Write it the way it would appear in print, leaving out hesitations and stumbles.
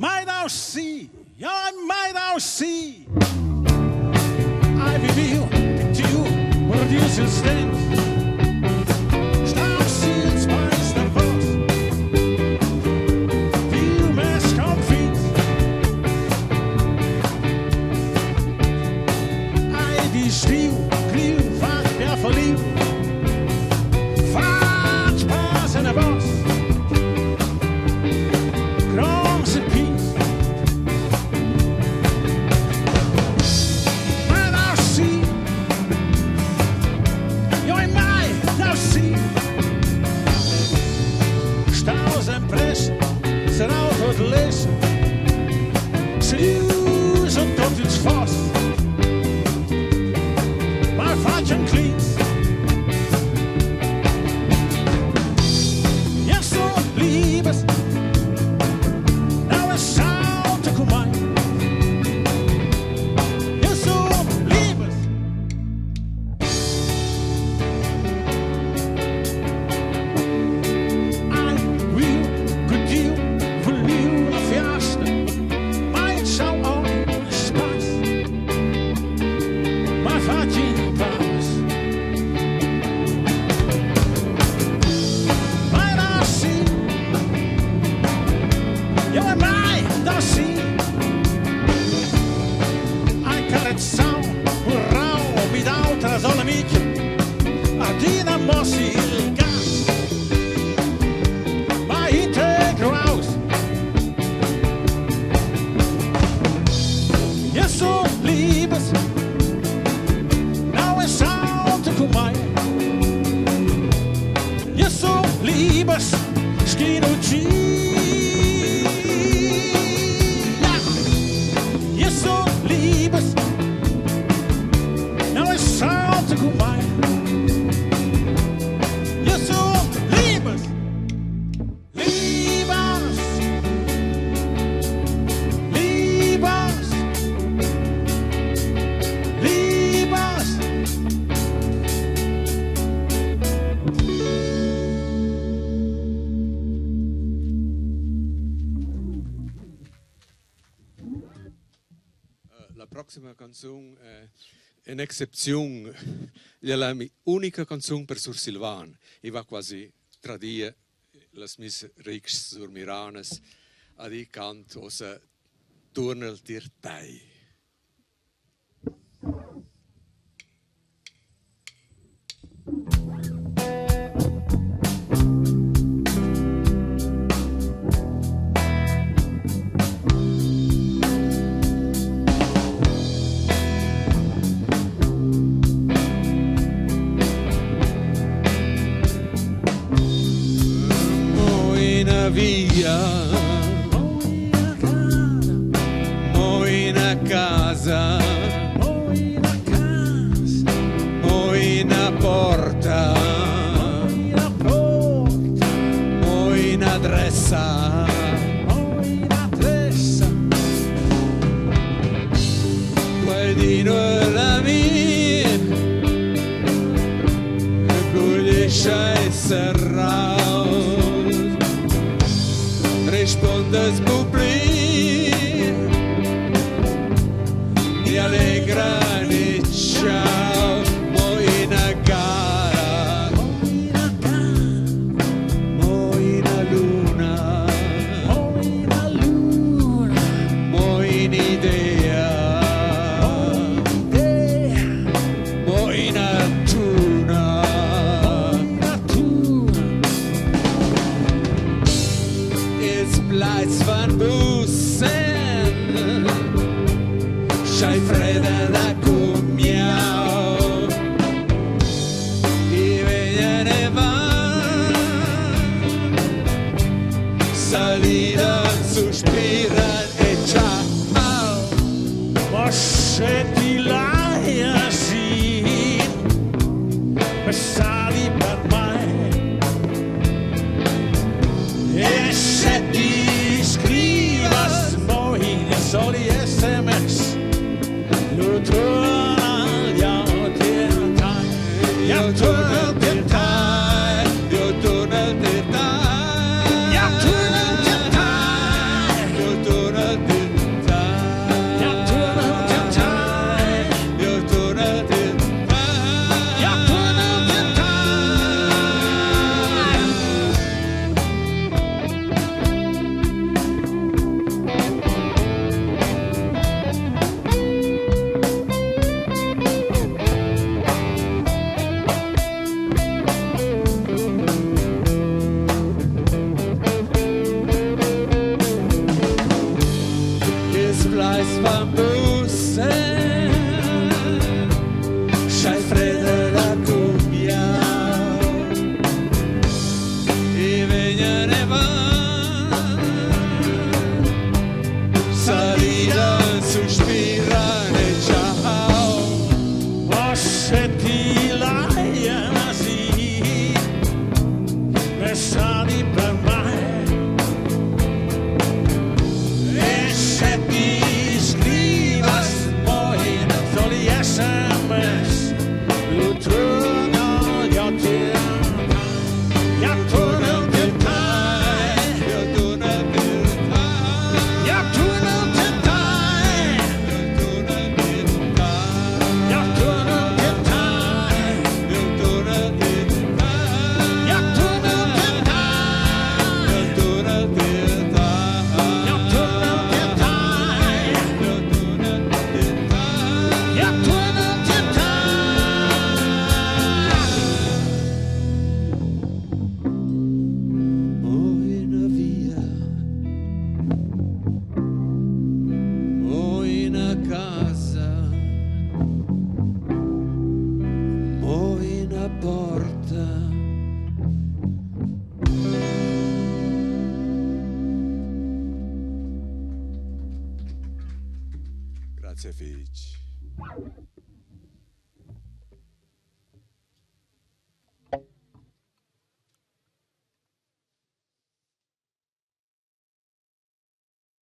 mij nou zie, ja, mij nou zie. I wil met jou, waar du so stehst. Stau ziels meister Voss. Viel mes kommt viel. Ei, die Stil, Kliel, Fahrt, wer verliebt. Fahrt, Spaß in der Voss. Große Peace. Zijn auto te lezen, serieus en tot iets vast. Maar vaatje en kliet. Ja, zo liebes, nou is Saulta kom mij. Ja, zo liebes. La canzone è un'eccezione, è la mia unica canzone per Sur Silvan. E va quasi tradire le mie ricche surmiranes ad i canto osa Tuornel tirtai. Via, moi na casa, moi na porta, moi na adressa, guardino la mia, colliscia e serra. Respondas cumprir e legrain e ciao, moi na gara, moi na luna, moi in idea, moi na tuna. Blijts van bussen, c'hai fredda da comiao, e viene va, salida, sospira e ciao. Ma se ti lasci, passali per me. E se ti scrivas moi soli SMS, lo tornal ja til dig, ja tornal til dig, jo tornal til dig, ja tornal til dig, jo tornal Grazie Fitch.